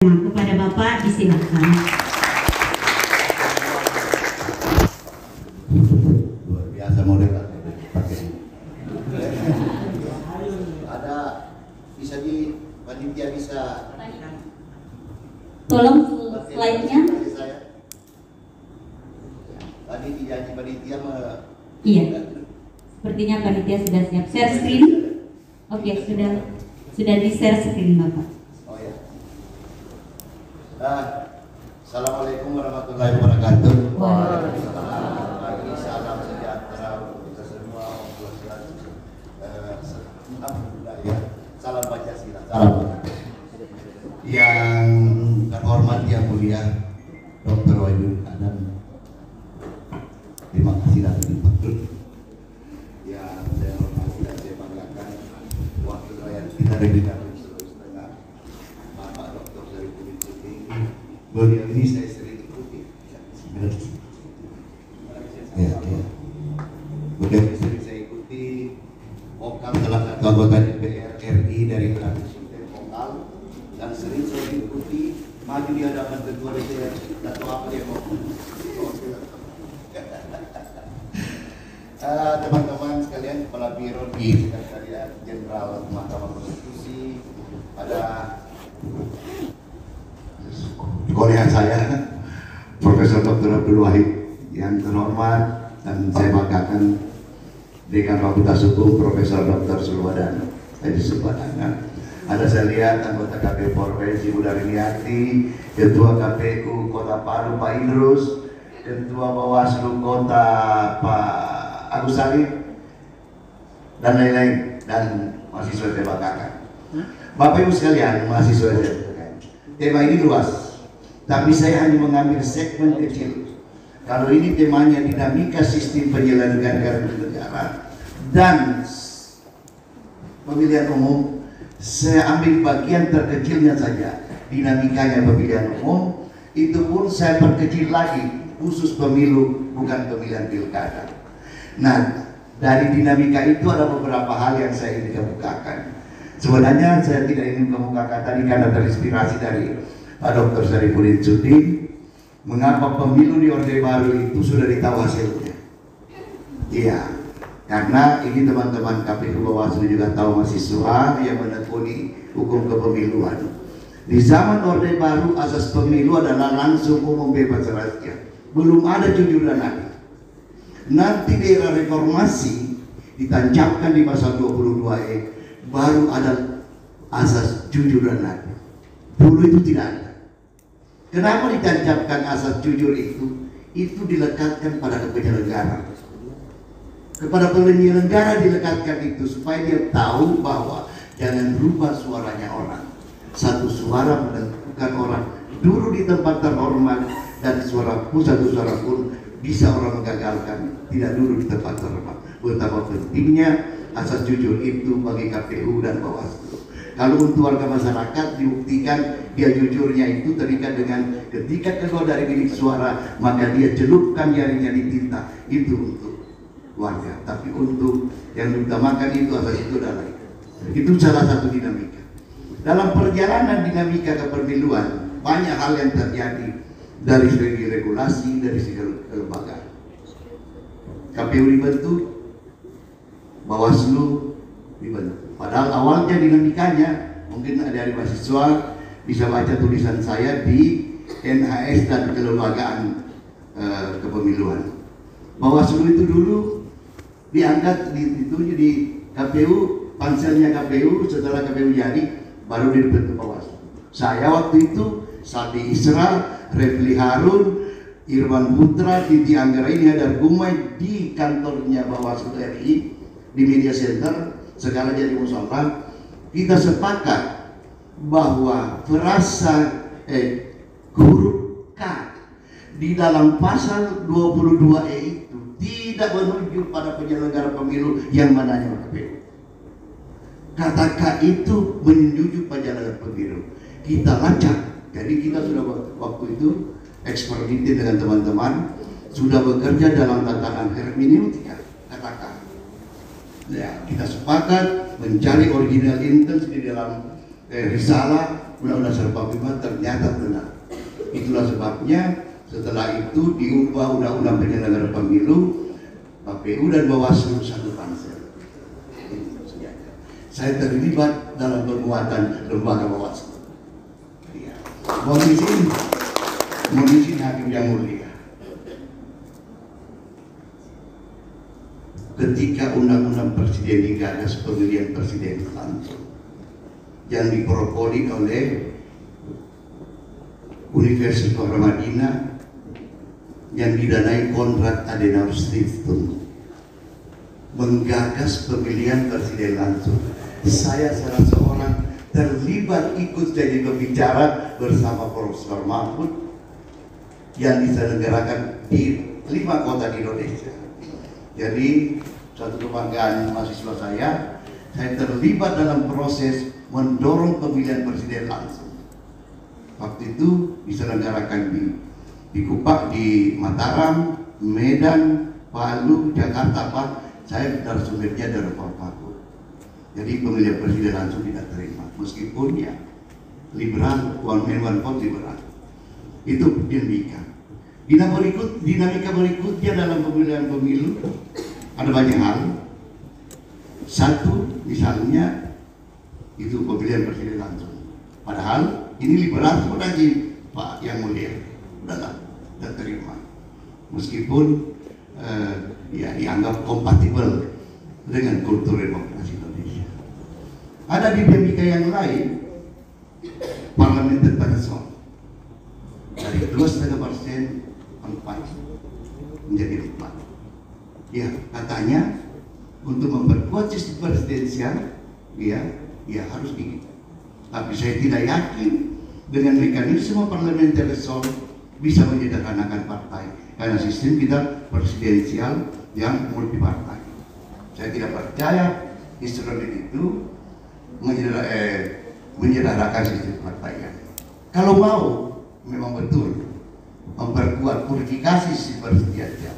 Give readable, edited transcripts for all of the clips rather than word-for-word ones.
Kepada Bapak disilakan. Luar biasa model pakai. Ada bisa di panitia bisa Tolong slide-nya. Tadi dijanji panitia Iya. Sepertinya panitia sudah siap. Share screen. Oke, sudah di share screen Bapak. Oh ya. Assalamualaikum warahmatullahi wabarakatuh. Waalaikumsalam. Pagi, salam sejahtera untuk kita semua. Alhamdulillah ya. Salam Pancasila. Salam. Yang terhormat yang mulia Dr. Wahidul Adam. Terima kasih datang dipanggil. Yang saya hormati dan saya banggakan wakil rakyat kita Republik Sulawesi Tengah, Bapak Dr. Sarifudin Suding. Beliau ini saya sering ikuti. Ya. Beliau sering saya ikuti. Vokal salah satu anggota DPR RI dari Fraksi Sultan Vokal, dan sering saya ikuti maju di hadapan ketua DPR atau apa dia mau. Teman-teman sekalian, Kepala Biro di Sekretariat Jenderal Mahkamah Konstitusi, ada kolega saya Profesor Dr. Abdul Wahid yang terhormat, dan saya banggakan Dekan Fakultas Hukum Profesor Dr. Sulwadan Haji Sulwadan. Ada saya lihat anggota KPU Polres Ibu Dariniati, Ketua KPU Kota Palu Pak Idrus, Ketua Bawaslu Kota Pak Agus Salim, dan lain-lain, dan mahasiswa saya banggakan. Bapak Ibu sekalian, mahasiswa saya banggakan. Tema ini luas, tapi saya hanya mengambil segmen kecil. Kalau ini temanya dinamika sistem penyelenggaraan negara dan pemilihan umum, saya ambil bagian terkecilnya saja, dinamikanya pemilihan umum. Itu pun saya perkecil lagi, khusus pemilu, bukan pemilihan pilkada. Nah, dari dinamika itu ada beberapa hal yang saya ingin kemukakan. Sebenarnya saya tidak ingin kemukakan tadi karena terinspirasi dari Pak Dr. Sarifudin Suding. Mengapa pemilu di Orde Baru itu sudah ditahu hasilnya? Iya, karena ini teman-teman KPU Bawaslu juga tahu, mahasiswa yang menekuni hukum kepemiluan. Di zaman Orde Baru asas pemilu adalah langsung, umum, bebas rahasia. Belum ada jujur dan adil. Nanti di era reformasi ditancapkan di pasal 22E baru ada asas jujur dan adil. Dulu itu tidak ada. Kenapa ditancapkan asas jujur itu? Itu dilekatkan pada penyelenggara. Kepada penyelenggara dilekatkan itu supaya dia tahu bahwa jangan rubah suaranya orang. Satu suara menentukan orang. Dulu di tempat terhormat, dan suara pun satu suara pun bisa orang menggagalkan, tidak duduk di tempat terhormat. Betapa pentingnya asas jujur itu bagi KPU dan Bawaslu. Kalau untuk warga masyarakat dibuktikan dia jujurnya itu terikat dengan ketika keluar dari bilik suara, maka dia celupkan jarinya di tinta. Itu untuk warga. Tapi untuk yang diutamakan itu asas itu adalah itu salah satu dinamika. Dalam perjalanan dinamika kepemiluan banyak hal yang terjadi. Dari segi regulasi, dari segi kelembagaan. KPU dibentuk, Bawaslu dibentuk. Padahal awalnya dinamikanya, mungkin ada dari mahasiswa bisa baca tulisan saya di NHS dan kelembagaan kepemiluan. Bawaslu itu dulu diangkat dituju di KPU, panselnya KPU, setelah KPU jadi baru dibentuk Bawaslu. Saya waktu itu Sabi Isra, Refli Harun, Irwan Putra, Titi Anggara ini ada Gumai di kantornya Bawaslu RI di Media Center, sekarang jadi musyawarah. Kita sepakat bahwa frasa huruf K di dalam pasal 22E itu tidak menuju pada penyelenggara pemilu yang mananya KPU. Kata K itu menuju penyelenggara pemilu. Kita lacak. Jadi kita sudah waktu itu eksperimen dengan teman-teman, sudah bekerja dalam tatanan hermeneutika, katakan. Ya, kita sepakat mencari original intent di dalam risalah Undang-Undang 45, ternyata berikutnya setelah itu diubah undang-undang penyelenggara pemilu, KPU dan Bawaslu satu pansel. Saya terlibat dalam penguatan lembaga Bawaslu. Ya. Mohon izin hakim yang mulia. Ketika undang-undang presiden digagas pemilihan presiden langsung yang dipropoli oleh Universitas Paramadina yang didanai Konrad Adenauer Stiftung menggagas pemilihan presiden langsung. Saya salah seorang terlibat ikut jadi pembicara bersama Profesor Mahfud yang diselenggarakan di 5 kota di Indonesia. Jadi satu kebanggaan mahasiswa saya terlibat dalam proses mendorong pemilihan presiden langsung. Waktu itu diselenggarakan di Kupak, di Mataram, Medan, Palu, Jakarta, Pak. Saya narasumbernya dari Palu. Jadi pemilihan presiden langsung tidak terima, meskipun ya liberal, one man one vote liberal. Itu dinamika. Dinamika berikutnya dalam pemilihan pemilu ada banyak hal. Satu, misalnya itu pemilihan presiden langsung. Padahal ini liberal sebenarnya, Pak yang mulia, udahlah, tidak terima. Meskipun ya dianggap kompatibel dengan kultur demokrasi Indonesia. Ada dinamika yang lain, parlemen terpaksa dari 2,5% 4 menjadi 4. Ya, katanya untuk memperkuat sistem presidensial, ya harus begitu. Tapi saya tidak yakin dengan mekanisme parlementer bisa menyederhanakan partai, karena sistem kita presidensial yang multipartai. Saya tidak percaya instrumen itu menyederhanakan sistem partai. Kalau mau memang betul memperkuat purifikasi sistem presidensial,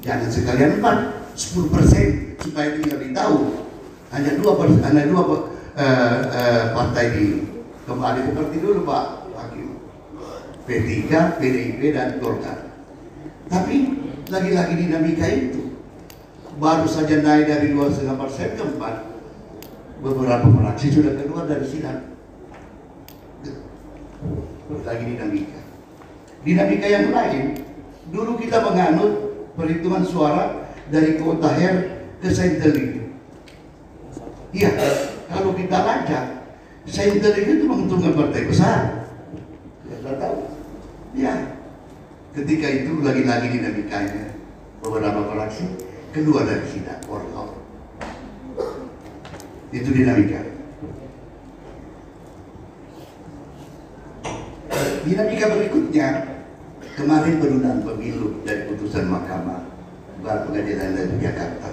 jangan sekalian 10% supaya tinggal tahu hanya dua partai di kembali seperti dulu Pak Hakim, P3, PDIP dan Golkar. Tapi lagi-lagi dinamika itu baru saja naik dari 2,5% ke 4. Beberapa fraksi sudah keluar dari sidang. Lagi dinamika yang lain. Dulu kita menganut perhitungan suara dari kota Her ke Sainteling. Iya, kalau kita lacak, Sainteling itu menguntungkan partai besar. Ya, sudah tahu. Ya, ketika itu lagi-lagi dinamikanya beberapa fraksi keluar dari sidang, workout. Itu dinamika. Dinamika berikutnya, kemarin penundaan pemilu dari putusan Mahkamah Pengadilan Negeri Jakarta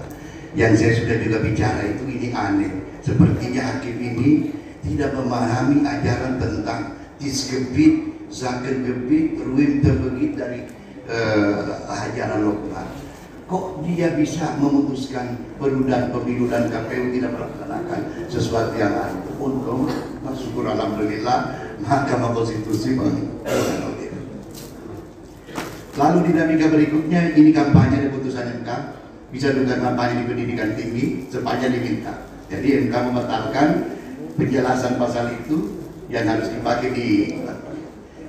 yang saya sudah juga bicara itu, ini aneh. Sepertinya hakim ini tidak memahami ajaran tentang tisgebit, zakengebit, ruim terbegit dari ajaran lokal. Kok dia bisa memutuskan penundaan pemilu dan KPU tidak melaksanakan sesuatu yang aneh? Untung, syukur alhamdulillah, Mahkamah Konstitusi menganulir. Lalu dinamika berikutnya, ini kampanye di putusan MK, bisa juga kampanye di pendidikan tinggi, sepanjang diminta. Jadi MK membatalkan penjelasan pasal itu yang harus dipakai di.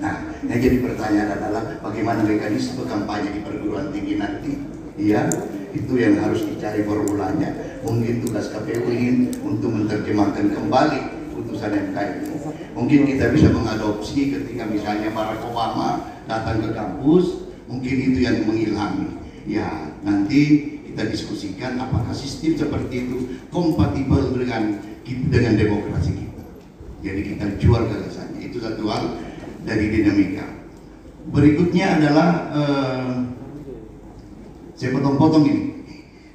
Nah, yang jadi pertanyaan adalah bagaimana mekanisme kampanye di perguruan tinggi nanti? Ya, itu yang harus dicari formulanya. Mungkin tugas KPU ingin untuk menerjemahkan kembali putusan MK ini. Mungkin kita bisa mengadopsi ketika misalnya Barack Obama datang ke kampus, mungkin itu yang mengilhami. Ya, nanti kita diskusikan apakah sistem seperti itu kompatibel dengan demokrasi kita. Jadi kita jual gagasannya. Itu satu hal dari dinamika. Berikutnya adalah saya potong-potong ini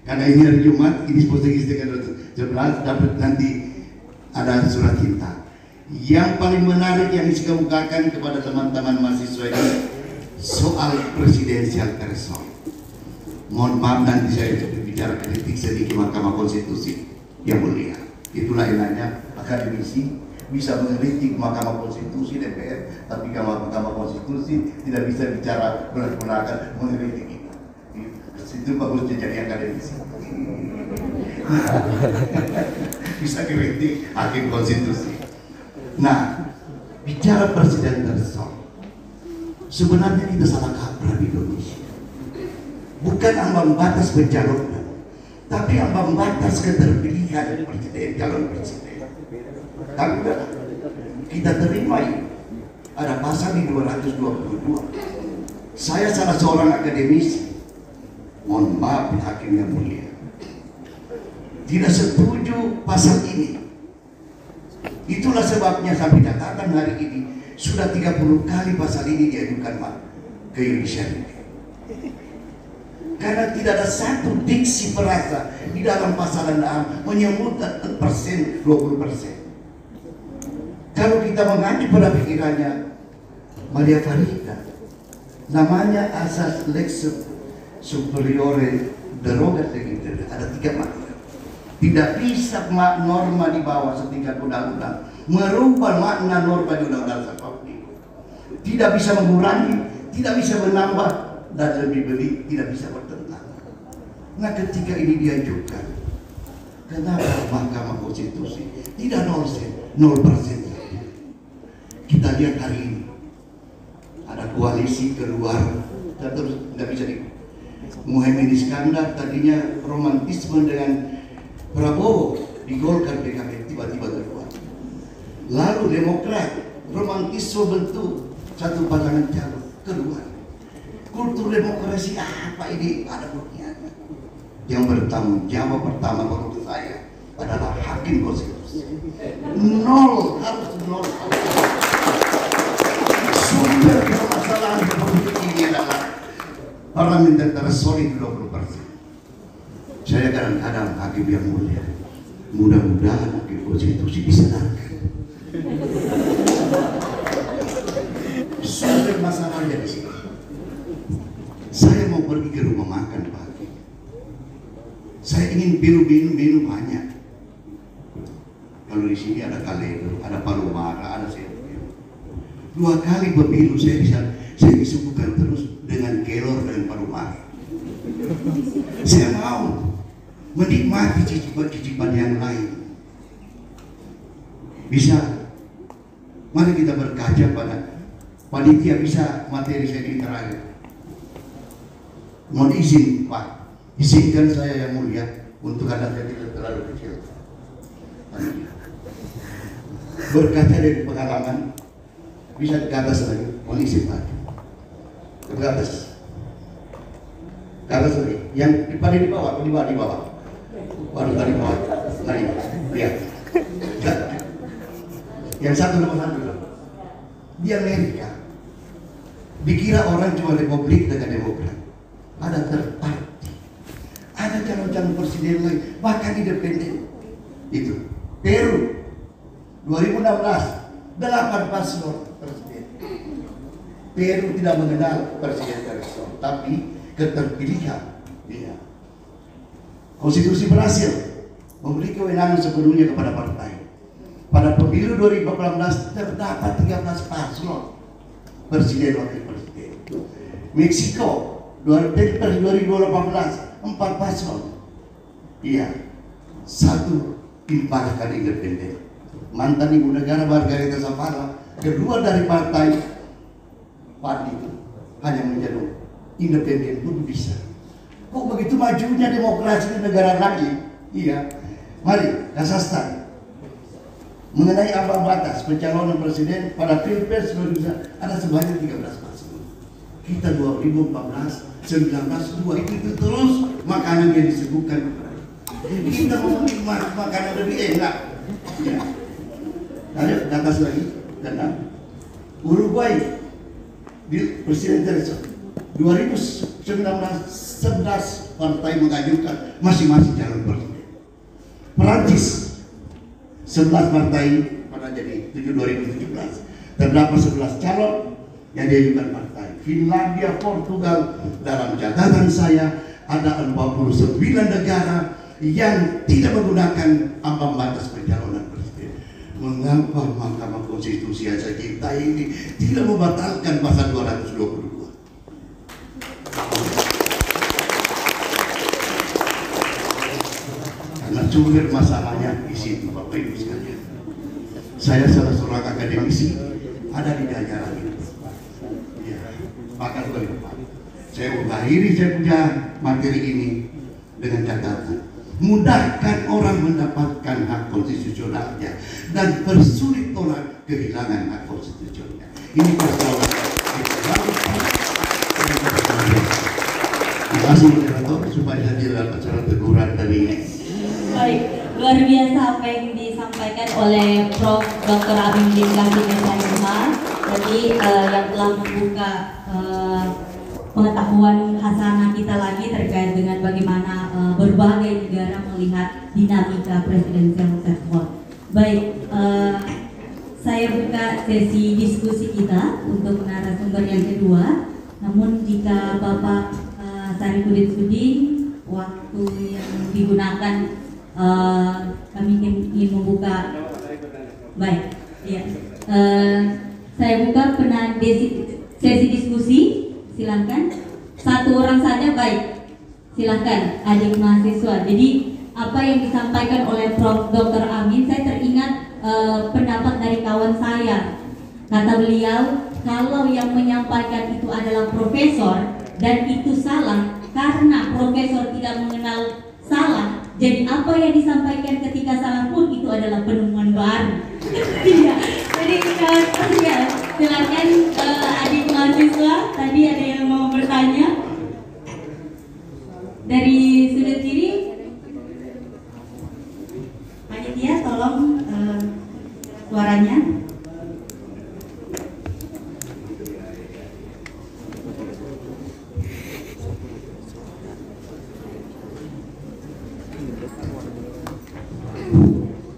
karena ini hari Jumat, ini posisi tanggal 11 dapat nanti ada surat cinta. Yang paling menarik yang dikemukakan kepada teman-teman mahasiswa ini soal presidensial threshold. Mohon maaf nanti saya bicara kritik sedikit Mahkamah Konstitusi yang mulia. Itulah enaknya akademisi bisa mengkritik Mahkamah Konstitusi DPR, tapi kalau Mahkamah Konstitusi konstitusi, tidak bisa bicara menggunakan mengkritik itu. Itu bagusnya jadi akademisi. Bisa kritik hakim konstitusi. Nah, bicara presiden Threshold, sebenarnya kita salah kaprah di Indonesia. Bukan ambang batas pencalonan, tapi ambang batas keterpilihan presiden, calon presiden. Tapi kita terima ini. Ada pasal di 222. Saya salah seorang akademisi, mohon maaf hakim yang mulia, tidak setuju pasal ini. Itulah sebabnya sampai catatan hari ini sudah 30 kali pasal ini diajukan ke yudisial. Karena tidak ada satu diksi perasa di dalam pasal 6 menyebut persen 20%. Kalau kita mengacu pada pikirannya Maria Farida, namanya asas lex superiore derogat legiter, ada 3 makna. Tidak bisa norma di bawah setingkat undang-undang merubah makna norma di undang-undang seperti itu. Tidak bisa mengurangi, tidak bisa menambah, dan lebih baik tidak bisa bertentangan. Nah, ketika ini diajukan, kenapa Mahkamah Konstitusi tidak 0%? Kita lihat hari ini ada koalisi keluar, terus nggak bisa di Muhaimin Iskandar tadinya romantisme dengan Prabowo di Golkar PKB tiba-tiba keluar. Lalu Demokrat romantisme bentuk satu pasangan calon keluar. Kultur demokrasi apa ini? Ada buktinya. Yang bertanggung jawab pertama menurut saya adalah hakim konstitusi. Nol, harus nol. Sumber permasalahan republik ini adalah parlementer tersolid 20%. Saya kadang-kadang hakim yang mulia, mudah-mudahan hakim konstitusi disadarkan. Sumber masalahnya di sini. Saya mau pergi ke rumah makan pagi. Saya ingin menu banyak. Kalau di sini ada kalendo, ada paru mara, ada serpihan. 2 kali pemilu saya disuguhkan terus dengan kelor dan paru mara. Saya mau menikmati cicipan-cicipan yang lain. Bisa. Mari kita berkaca pada panitia, bisa materi saya ini terakhir. Mohon izin Pak, izinkan saya yang mulia untuk anak saya tidak terlalu kecil. Berkaca dari pengalaman, bisa ke atas lagi, mohon izin Pak. Ke atas. Ke atas lagi. Yang di bawah, di bawah. Baru tadi bawah. Lagi. Lihat. Yang satu nomor 1. Di Amerika dikira orang cuma republik dengan demokrat. Ada third party, ada calon-calon presiden lain, bahkan independen. Itu Peru 2016 8 paslon presiden. Peru tidak mengenal presiden Threshold, tapi keterpilihan. Ya. Konstitusi berhasil memberi kewenangan sepenuhnya kepada partai. Pada pemilu 2018 terdapat 13 paslon presiden wakil presiden. Meksiko 2018 4 paslon. Iya, 1 dipalahkan independen. Mantan ibu negara Margarita Zavala, kedua dari partai PAN itu hanya menjadi independen pun bisa. Kok begitu majunya demokrasi di negara lain? Iya, mari Kazakhstan mengenai ambang batas pencalonan presiden pada Pilpres 2000 ada sebanyak 13 paslon. Kita 2014, 19, 2 itu terus makanan yang disebutkan. Kita mau menikmati makanan lebih enak. Ya. Ayo ke atas lagi, karena Uruguay di presiden Threshold 2019 11 partai mengajukan masing-masing calon presiden. Perancis 11 partai pada jadi 2017 terdapat 11 calon yang diajukan partai. Finlandia, Portugal, dalam catatan saya ada 49 negara yang tidak menggunakan ambang batas pencalonan presiden. Mengapa Mahkamah Konstitusi kita ini tidak membatalkan pasal 222 sumber masalahnya di situ, Bapak Ibu sekalian. Saya salah seorang akademisi, ada di daerah itu. Ya, maka Pak, saya mengakhiri saya punya materi ini dengan catatan: mudahkan orang mendapatkan hak konstitusionalnya dan persulit orang kehilangan hak konstitusionalnya. Ini persoalan. Terima kasih moderator, supaya saya tidak dapat surat teguran dari ini. Baik, luar biasa apa yang disampaikan oleh Prof. Dr. Amin Dingkasi Mesayuma. Jadi yang telah membuka pengetahuan hasanah kita lagi terkait dengan bagaimana berbagai negara melihat dinamika presidensial threshold. Baik, saya buka sesi diskusi kita untuk narasumber yang kedua. Namun jika Bapak Sarifudin Suding, waktu yang digunakan kami ingin membuka. Baik, ya. Saya buka sesi diskusi. Silakan. Satu orang saja, baik. Silakan, adik mahasiswa. Jadi apa yang disampaikan oleh Prof. Dr. Amin, saya teringat pendapat dari kawan saya. Kata beliau, kalau yang menyampaikan itu adalah profesor dan itu salah karena profesor tidak mengenal salah, jadi apa yang disampaikan ketika salah pun itu adalah penemuan baru. Iya. Jadi ya, silakan adik mahasiswa, tadi ada yang mau bertanya dari sudut kiri. Panitia tolong suaranya.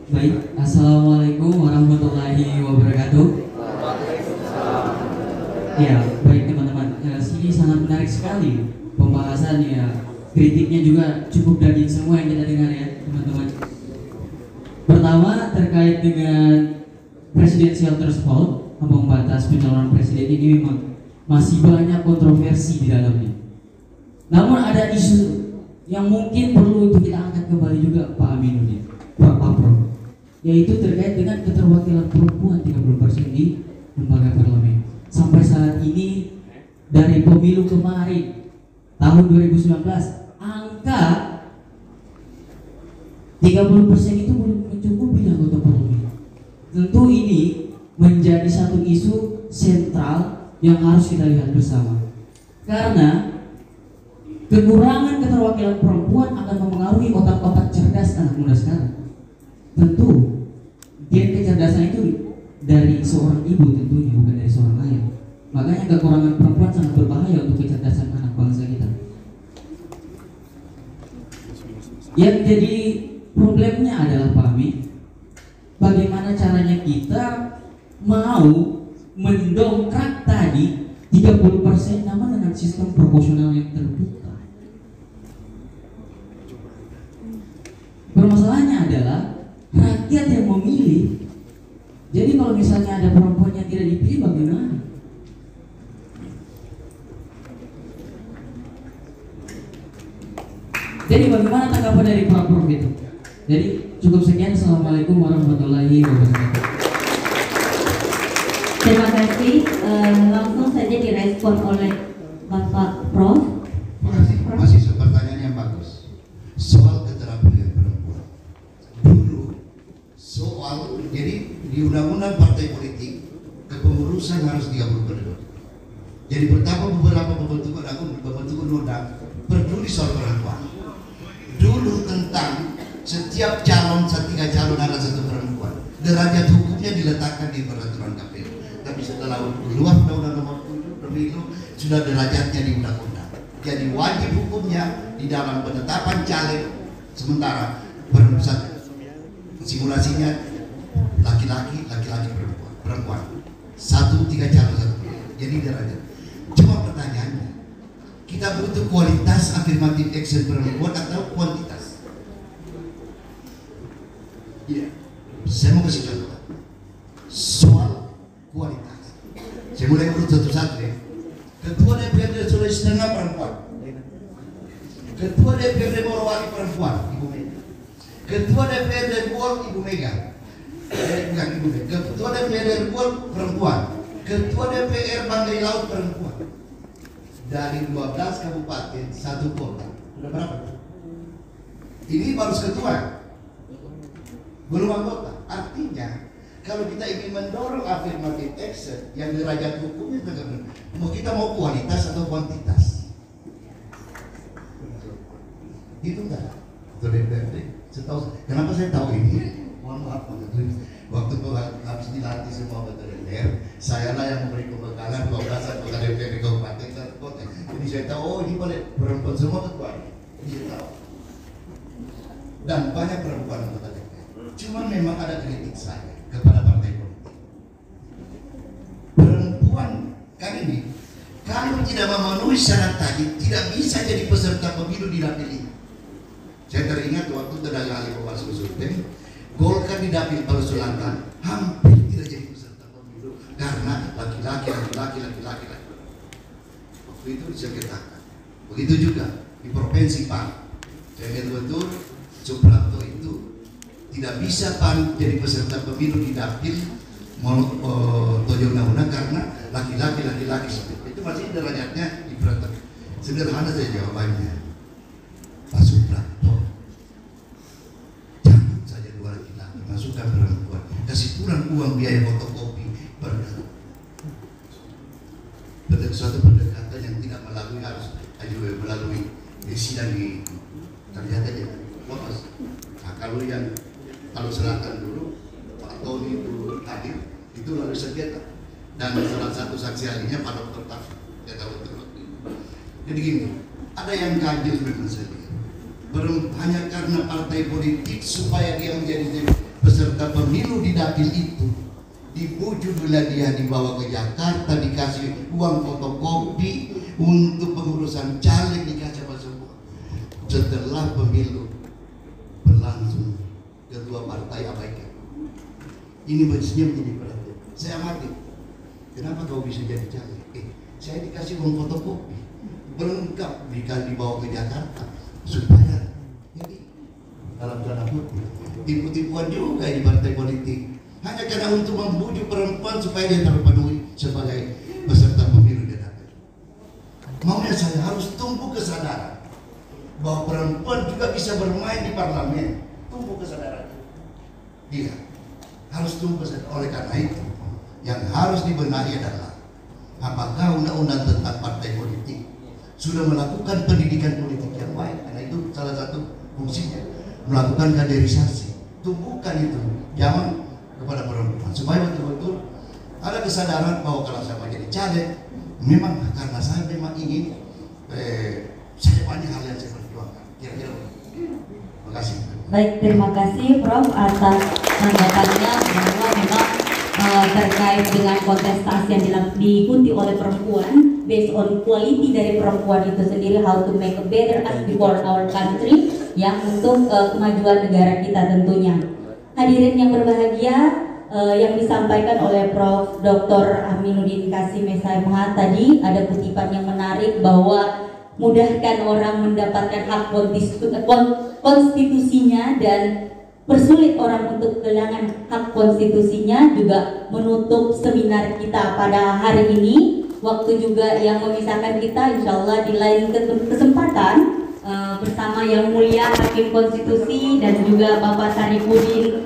Baik, assalamualaikum warahmatullahi wabarakatuh. Ya, baik teman-teman. Sini sangat menarik sekali pembahasannya. Kritiknya juga cukup daging semua yang kita dengar ya, teman-teman. Pertama terkait dengan presidensial threshold, ambang batas pencalonan presiden ini memang masih banyak kontroversi di dalamnya. Namun ada isu yang mungkin perlu untuk kita angkat kembali juga, Pak Aminuddin, Pak Prof, yaitu terkait dengan keterwakilan perempuan 30% di lembaga parlemen. Sampai saat ini dari pemilu kemarin tahun 2019 angka 30% itu belum mencukupi anggota parlemen. Tentu ini menjadi satu isu sentral yang harus kita lihat bersama. Karena kekurangan keterwakilan perempuan akan mempengaruhi otak-otak cerdas anak muda sekarang. Tentu gen kecerdasan itu dari seorang ibu tentunya, bukan dari seorang ayah. Makanya kekurangan perempuan sangat berbahaya untuk kecerdasan anak bangsa kita. Yang jadi problemnya adalah Pak Amin, bagaimana caranya kita mau mendongkrak tadi 30% namun dengan sistem proporsional yang terbuka. Permasalahannya adalah rakyat yang memilih. Jadi kalau misalnya ada perempuan yang tidak dipilih, bagaimana? Jadi bagaimana tanggapan dari Pak Prof itu? Jadi cukup sekian. Assalamualaikum warahmatullahi wabarakatuh. Terima kasih. Langsung saja direspon oleh Bapak Prof. Masih pertanyaan yang bagus. Soal keterpilihan perempuan. Dulu soal, jadi di undang-undang partai politik kepengurusan harus 30 periode. Jadi pertama beberapa pembentukan undang peduli soal perempuan. Dulu tentang setiap calon, setiap calon ada satu perempuan. Derajat hukumnya diletakkan di peraturan KPU. Tapi setelah keluar undang-undang nomor 7 pemilu sudah derajatnya di undang-undang. Jadi wajib hukumnya di dalam penetapan caleg sementara simulasinya laki-laki perempuan 3 calon 1. Jadi derajat. Cuma pertanyaannya, kita butuh kualitas afirmatif action perempuan atau kuantitas? Iya. Saya mau kasih contoh soal kualitas. Saya mulai urut satu-satu ya. Ketua DPRD Sulawesi Tengah perempuan. Ketua DPRD Morowali perempuan, Ibu Mega. Ketua DPR World Ibu Mega, bukan Ibu Mega, Ketua DPR World perempuan, Ketua DPR Banggai Laut perempuan. Dari 12 kabupaten, 1 kota. Udah berapa? Ini baru ketua, belum anggota. Artinya, kalau kita ingin mendorong affirmative action yang derajat hukumnya tegak benar, kita mau kualitas atau kuantitas? Itu enggak. Ketua DPRD. Kenapa saya tahu ini? Mohon maaf, waktu habis dilatih semua ketua DPR, saya lah yang memberi pembekalan 12 anggota DPR di kabupaten dan kota. Jadi saya tahu, oh ini boleh perempuan semua ketua. Ini saya tahu. Dan banyak perempuan anggota DPR. Cuma memang ada kritik saya kepada partai politik. Perempuan kali ini, kalau tidak memenuhi syarat tadi, tidak bisa jadi peserta pemilu di dapil ini. Saya teringat waktu tenaga ahli Bawaslu Sulteng, Golkar di dapil Palu Selatan hampir tidak jadi peserta pemilu karena laki-laki. Waktu itu disengketakan. Begitu juga di provinsi PAN. Saya ingat betul, Suprapto itu tidak bisa PAN jadi peserta pemilu di dapil Tojo Undang-Undang karena laki-laki seperti itu masih derajatnya diperhatikan. Sederhana saja jawabannya, Pak Suprapto, jangan saja 2 laki-laki, masukkan perempuan, kasih kurang uang biaya fotokopi suatu pendekatan yang tidak melalui harus melalui sidang di ternyata dia lolos. Nah, kalau Selatan dulu Pak Tony dulu hadir itu lalu sengketa dan salah satu saksi ahlinya Pak Dr. Taf, saya tahu betul. Jadi gini, ada yang ganjil memang saja. Hanya karena partai politik supaya dia menjadi peserta pemilu di dapil itu, dibujuk bila dia dibawa ke Jakarta, dikasih uang fotokopi untuk pengurusan caleg, dikasih apa semua. Setelah pemilu berlangsung, kedua partai abaikan. Ini mestinya menjadi perhatian. Saya amati, kenapa kau bisa jadi caleg? Saya dikasih uang fotokopi berlengkap, dibawa ke Jakarta supaya jadi dalam tanda kutip tipu-tipuan juga di partai politik. Hanya karena untuk membujuk perempuan supaya dia terpenuhi sebagai peserta pemilu di dapil. Maunya saya harus tumbuh kesadaran bahwa perempuan juga bisa bermain di parlemen. Tumbuh kesadaran. Dia harus tumbuh kesadaran. Oleh karena itu, yang harus dibenahi adalah apakah undang-undang tentang partai politik sudah melakukan pendidikan politik yang baik. Karena itu salah satu fungsinya, melakukan kaderisasi. Tumbuhkan itu, jangan kepada perempuan supaya betul-betul ada kesadaran bahwa kalau saya mau jadi caleg memang karena saya memang ingin saya banyak hal yang saya perjuangkan. Kira-kira. Terima kasih. Baik, terima kasih Prof atas tanggapannya bahwa memang terkait dengan kontestasi yang diikuti oleh perempuan based on quality dari perempuan itu sendiri, how to make a better us before our country, yang untuk kemajuan negara kita tentunya. Hadirin yang berbahagia, yang disampaikan oleh Prof. Dr. Aminuddin Kasim SMH tadi ada kutipan yang menarik bahwa mudahkan orang mendapatkan hak konstitusinya dan persulit orang untuk kehilangan hak konstitusinya, juga menutup seminar kita pada hari ini. Waktu juga yang memisahkan kita, insya Allah di lain kesempatan bersama Yang Mulia Hakim Konstitusi dan juga Bapak Sarifudin